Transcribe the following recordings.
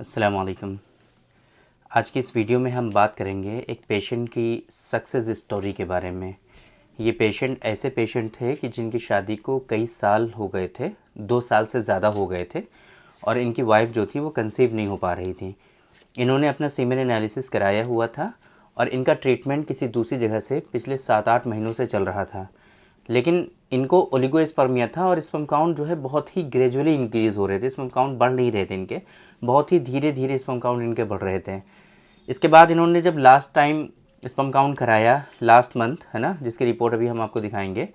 अस्सलाम वालेकुम। आज की इस वीडियो में हम बात करेंगे एक पेशेंट की सक्सेस स्टोरी के बारे में। ये पेशेंट ऐसे पेशेंट थे कि जिनकी शादी को कई साल हो गए थे, 2 साल से ज़्यादा हो गए थे और इनकी वाइफ जो थी वो कंसीव नहीं हो पा रही थी। इन्होंने अपना सीमेन एनालिसिस कराया हुआ था और इनका ट्रीटमेंट किसी दूसरी जगह से पिछले 7-8 महीनों से चल रहा था, लेकिन इनको ओलिगोस्पर्मिया था और स्पर्म काउंट जो है बहुत ही ग्रेजुअली इंक्रीज़ हो रहे थे। स्पर्म काउंट बढ़ नहीं रहे थे इनके, बहुत ही धीरे धीरे स्पर्म काउंट इनके बढ़ रहे थे। इसके बाद इन्होंने जब लास्ट टाइम स्पर्म काउंट कराया लास्ट मंथ, है ना, जिसकी रिपोर्ट अभी हम आपको दिखाएंगे,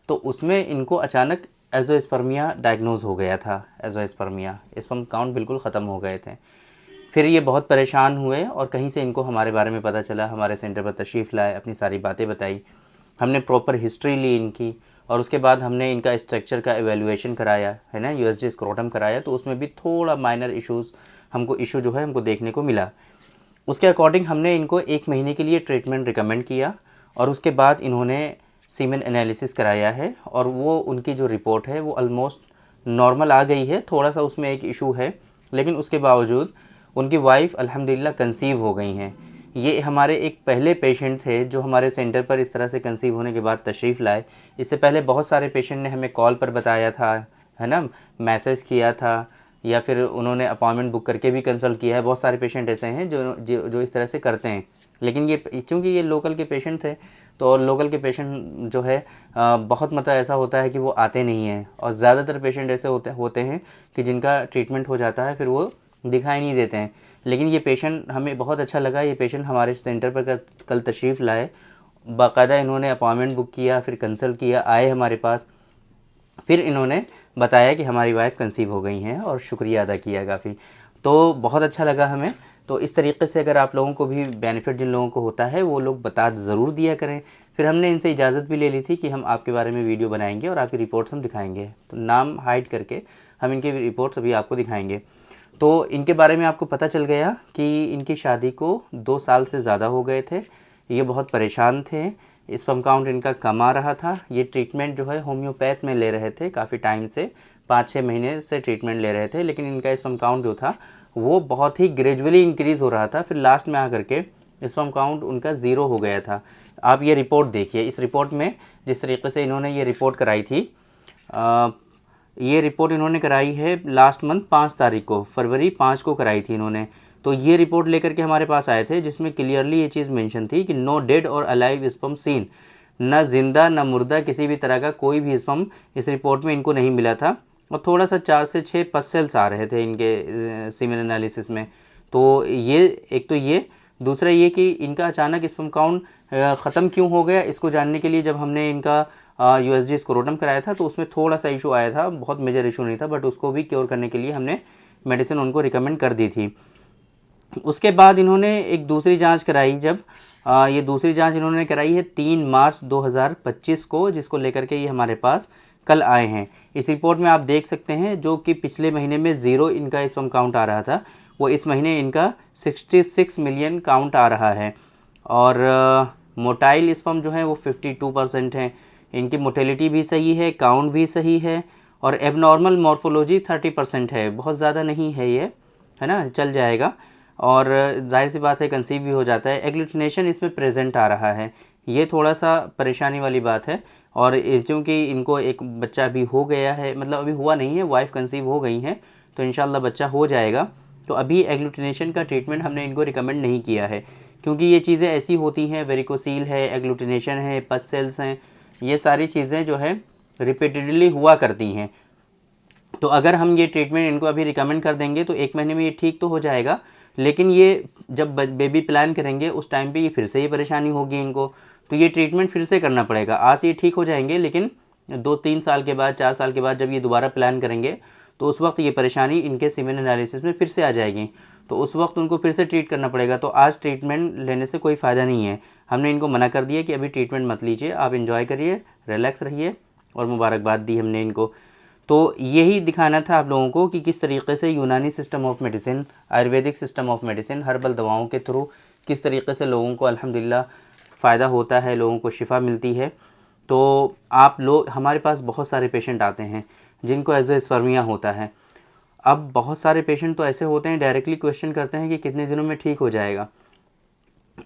तो उसमें इनको अचानक एजोस्पर्मिया डायग्नोज हो गया था। एजोस्पर्मिया, स्पर्म काउंट बिल्कुल ख़त्म हो गए थे। फिर ये बहुत परेशान हुए और कहीं से इनको हमारे बारे में पता चला, हमारे सेंटर पर तशरीफ़ लाए, अपनी सारी बातें बताई, हमने प्रॉपर हिस्ट्री ली इनकी और उसके बाद हमने इनका स्ट्रक्चर का एवेल्युएशन कराया, है ना, यूएसजी स्क्रोटम कराया, तो उसमें भी थोड़ा माइनर इशू जो है हमको देखने को मिला। उसके अकॉर्डिंग हमने इनको 1 महीने के लिए ट्रीटमेंट रिकमेंड किया और उसके बाद इन्होंने सीमेन एनालिसिस कराया है और वो उनकी जो रिपोर्ट है वो ऑलमोस्ट नॉर्मल आ गई है। थोड़ा सा उसमें एक इशू है, लेकिन उसके बावजूद उनकी वाइफ अल्हम्दुलिल्लाह कंसीव हो गई हैं। ये हमारे एक पहले पेशेंट थे जो हमारे सेंटर पर इस तरह से कंसीव होने के बाद तशरीफ़ लाए। इससे पहले बहुत सारे पेशेंट ने हमें कॉल पर बताया था, है ना, मैसेज किया था या फिर उन्होंने अपॉइंटमेंट बुक करके भी कंसल्ट किया है। बहुत सारे पेशेंट ऐसे हैं जो इस तरह से करते हैं, लेकिन ये क्योंकि ये लोकल के पेशेंट थे तो लोकल के पेशेंट जो है बहुत मतलब ऐसा होता है कि वो आते नहीं हैं और ज़्यादातर पेशेंट ऐसे होते हैं कि जिनका ट्रीटमेंट हो जाता है फिर वो दिखाई नहीं देते हैं। लेकिन ये पेशेंट हमें बहुत अच्छा लगा। ये पेशेंट हमारे सेंटर पर कल तशरीफ़ लाए, बाकायदा इन्होंने अपॉइंटमेंट बुक किया, फिर कंसल्ट किया, आए हमारे पास, फिर इन्होंने बताया कि हमारी वाइफ कंसीव हो गई हैं और शुक्रिया अदा किया काफ़ी। तो बहुत अच्छा लगा हमें। तो इस तरीके से अगर आप लोगों को भी बेनिफिट जिन लोगों को होता है वो लोग बता ज़रूर दिया करें। फिर हमने इनसे इजाज़त भी ले ली थी कि हम आपके बारे में वीडियो बनाएंगे और आपकी रिपोर्ट्स हम दिखाएंगे, तो नाम हाइड करके हम इनकी रिपोर्ट्स अभी आपको दिखाएंगे। तो इनके बारे में आपको पता चल गया कि इनकी शादी को 2 साल से ज़्यादा हो गए थे। ये बहुत परेशान थे, स्पर्म काउंट इनका कम आ रहा था। ये ट्रीटमेंट जो है होम्योपैथ में ले रहे थे काफ़ी टाइम से, 5-6 महीने से ट्रीटमेंट ले रहे थे, लेकिन इनका स्पर्म काउंट जो था वो बहुत ही ग्रेजुअली इंक्रीज़ हो रहा था। फिर लास्ट में आकर के स्पर्म काउंट उनका 0 हो गया था। आप ये रिपोर्ट देखिए। इस रिपोर्ट में जिस तरीके से इन्होंने ये रिपोर्ट कराई थी, ये रिपोर्ट इन्होंने कराई है लास्ट मंथ 5 तारीख को, फरवरी 5 को कराई थी इन्होंने। तो ये रिपोर्ट लेकर के हमारे पास आए थे जिसमें क्लियरली ये चीज़ मेंशन थी कि नो डेड और अलाइव स्पर्म सीन, न जिंदा न मुर्दा किसी भी तरह का कोई भी स्पर्म इस रिपोर्ट में इनको नहीं मिला था और थोड़ा सा 4 से 6 पस सेल्स आ रहे थे इनके सीमेन एनालिसिस में। तो ये एक तो ये, दूसरा ये कि इनका अचानक स्पर्म काउंट ख़त्म क्यों हो गया, इसको जानने के लिए जब हमने इनका यूएसजी स्क्रोटम कराया था तो उसमें थोड़ा सा इशू आया था, बहुत मेजर इशू नहीं था, बट उसको भी क्योर करने के लिए हमने मेडिसिन उनको रिकमेंड कर दी थी। उसके बाद इन्होंने एक दूसरी जांच कराई। जब ये दूसरी जांच इन्होंने कराई है 3 मार्च 2025 को, जिसको लेकर के ये हमारे पास कल आए हैं। इस रिपोर्ट में आप देख सकते हैं जो कि पिछले महीने में 0 इनका स्पर्म काउंट आ रहा था, वो इस महीने इनका 66 मिलियन काउंट आ रहा है और मोटाइल स्पर्म जो है वो 52% है। इनकी मोटेलिटी भी सही है, काउंट भी सही है और एबनॉर्मल मॉर्फोलॉजी 30% है, बहुत ज़्यादा नहीं है ये, है ना, चल जाएगा। और जाहिर सी बात है कंसीव भी हो जाता है। एग्लूटिनेशन इसमें प्रेजेंट आ रहा है, ये थोड़ा सा परेशानी वाली बात है। और चूँकि इनको एक बच्चा भी हो गया है, मतलब अभी हुआ नहीं है, वाइफ कंसीव हो गई हैं, तो इंशाल्लाह बच्चा हो जाएगा। तो अभी एग्लूटिनेशन का ट्रीटमेंट हमने इनको रिकमेंड नहीं किया है, क्योंकि ये चीज़ें ऐसी होती हैं, वेरिकोसील है, एग्लूटिनेशन है, पस सेल्स हैं, ये सारी चीज़ें जो है रिपीटेडली हुआ करती हैं। तो अगर हम ये ट्रीटमेंट इनको अभी रिकमेंड कर देंगे तो 1 महीने में ये ठीक तो हो जाएगा, लेकिन ये जब बेबी प्लान करेंगे उस टाइम पे ये फिर से ये परेशानी होगी इनको, तो ये ट्रीटमेंट फिर से करना पड़ेगा। आज ये ठीक हो जाएंगे, लेकिन 2-3 साल के बाद, 4 साल के बाद जब ये दोबारा प्लान करेंगे तो उस वक्त ये परेशानी इनके सीमेन एनालिसिस में फिर से आ जाएगी, तो उस वक्त उनको फिर से ट्रीट करना पड़ेगा। तो आज ट्रीटमेंट लेने से कोई फ़ायदा नहीं है। हमने इनको मना कर दिया कि अभी ट्रीटमेंट मत लीजिए, आप इंजॉय करिए, रिलैक्स रहिए, और मुबारकबाद दी हमने इनको। तो यही दिखाना था आप लोगों को कि किस तरीके से यूनानी system of medicine, Ayurvedic system of medicine, herbal दवाओं के थ्रू किस तरीके से लोगों को अल्हम्दुलिल्लाह फ़ायदा होता है, लोगों को शिफा मिलती है। तो आप लोग, हमारे पास बहुत सारे पेशेंट आते हैं जिनको एजोस्पर्मिया होता है। अब बहुत सारे पेशेंट तो ऐसे होते हैं डायरेक्टली क्वेश्चन करते हैं कि कितने दिनों में ठीक हो जाएगा।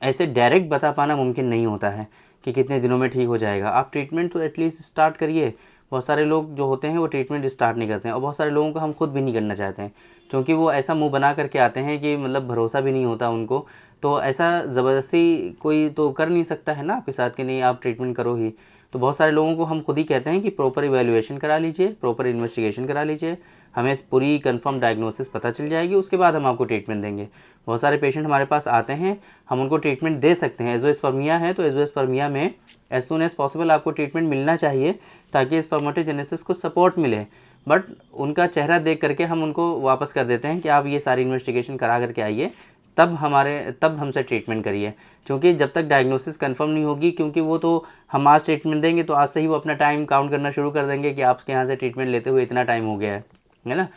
ऐसे डायरेक्ट बता पाना मुमकिन नहीं होता है कि कितने दिनों में ठीक हो जाएगा। आप ट्रीटमेंट तो एटलीस्ट स्टार्ट करिए। बहुत सारे लोग जो होते हैं वो ट्रीटमेंट स्टार्ट नहीं करते हैं, और बहुत सारे लोगों को हम खुद भी नहीं करना चाहते हैं, क्योंकि वो ऐसा मुंह बना करके आते हैं कि मतलब भरोसा भी नहीं होता उनको। तो ऐसा ज़बरदस्ती कोई तो कर नहीं सकता है ना आपके साथ कि नहीं आप ट्रीटमेंट करो ही। तो बहुत सारे लोगों को हम खुद ही कहते हैं कि प्रॉपर इवैल्यूएशन करा लीजिए, प्रॉपर इन्वेस्टिगेशन करा लीजिए, हमें पूरी कंफर्म डायग्नोसिस पता चल जाएगी, उसके बाद हम आपको ट्रीटमेंट देंगे। बहुत सारे पेशेंट हमारे पास आते हैं, हम उनको ट्रीटमेंट दे सकते हैं। एज़ोस्पर्मिया है तो एज़ोस्पर्मिया में एज सुन एज़ पॉसिबल आपको ट्रीटमेंट मिलना चाहिए, ताकि स्पर्मेटोजेनेसिस को सपोर्ट मिले। बट उनका चेहरा देख करके हम उनको वापस कर देते हैं कि आप ये सारी इन्वेस्टिगेशन करा करके आइए, तब हमसे ट्रीटमेंट करिए। क्योंकि जब तक डायग्नोसिस कंफर्म नहीं होगी, क्योंकि वो तो हम आज ट्रीटमेंट देंगे तो आज से ही वो अपना टाइम काउंट करना शुरू कर देंगे कि आपके यहाँ से ट्रीटमेंट लेते हुए इतना टाइम हो गया है ना।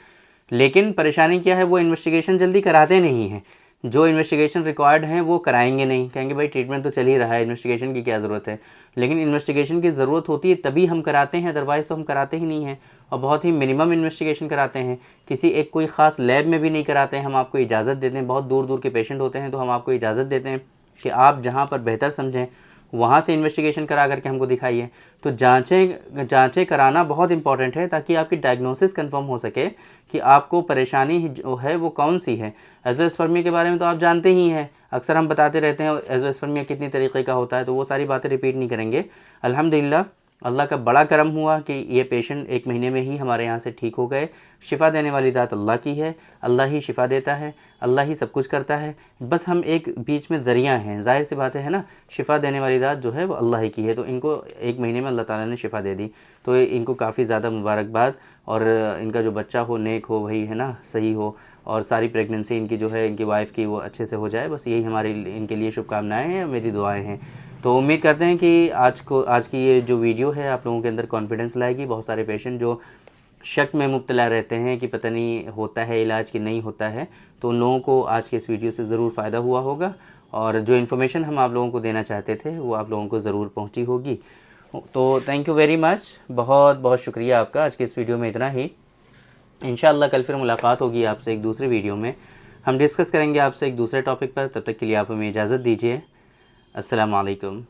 लेकिन परेशानी क्या है, वो इन्वेस्टिगेशन जल्दी कराते नहीं हैं। जो इन्वेस्टिगेशन रिक्वायर्ड हैं वो कराएंगे नहीं, कहेंगे भाई ट्रीटमेंट तो चल ही रहा है, इन्वेस्टिगेशन की क्या ज़रूरत है। लेकिन इन्वेस्टिगेशन की ज़रूरत होती है तभी हम कराते हैं, अदरवाइज़ तो हम कराते ही नहीं हैं। और बहुत ही मिनिमम इन्वेस्टिगेशन कराते हैं, किसी एक कोई ख़ास लैब में भी नहीं कराते हैं। हम आपको इजाज़त देते हैं, बहुत दूर दूर के पेशेंट होते हैं तो हम आपको इजाज़त देते हैं कि आप जहाँ पर बेहतर समझें वहाँ से इन्वेस्टिगेशन करा करके हमको दिखाइए। तो जांचें कराना बहुत इंपॉर्टेंट है, ताकि आपकी डायग्नोसिस कंफर्म हो सके कि आपको परेशानी जो है वो कौन सी है। एज़ोस्पर्मिया के बारे में तो आप जानते ही हैं, अक्सर हम बताते रहते हैं एज़ोस्पर्मिया कितनी तरीक़े का होता है, तो वो सारी बातें रिपीट नहीं करेंगे। अल्हम्दुलिल्लाह अल्लाह का बड़ा करम हुआ कि ये पेशेंट 1 महीने में ही हमारे यहाँ से ठीक हो गए। शिफ़ा देने वाली ज़ात अल्लाह की है, अल्लाह ही शिफ़ा देता है, अल्लाह ही सब कुछ करता है, बस हम एक बीच में ज़रिया हैं। ज़ाहिर सी बात है ना, शिफ़ा देने वाली ज़ात जो है वो अल्लाह ही की है। तो इनको 1 महीने में अल्लाह ताला ने शिफ़ा दे दी, तो इनको काफ़ी ज़्यादा मुबारकबाद। और इनका जो बच्चा हो नेक हो, वही है ना, सही हो, और सारी प्रेगनेंसी इनकी जो है इनकी वाइफ़ की वो अच्छे से हो जाए, बस यही हमारी इनके लिए शुभकामनाएँ हैं, मेरी दुआएँ हैं। तो उम्मीद करते हैं कि आज की ये जो वीडियो है आप लोगों के अंदर कॉन्फिडेंस लाएगी। बहुत सारे पेशेंट जो शक में मुब्तला रहते हैं कि पता नहीं होता है इलाज कि नहीं होता है, तो उन लोगों को आज के इस वीडियो से ज़रूर फ़ायदा हुआ होगा, और जो इन्फॉर्मेशन हम आप लोगों को देना चाहते थे वो आप लोगों को ज़रूर पहुंची होगी। तो थैंक यू वेरी मच, बहुत बहुत शुक्रिया आपका। आज के इस वीडियो में इतना ही। इंशाअल्लाह कल फिर मुलाकात होगी आपसे एक दूसरे वीडियो में, हम डिस्कस करेंगे आपसे एक दूसरे टॉपिक पर। तब तक के लिए आप हमें इजाज़त दीजिए। अस्सलाम वालेकुम।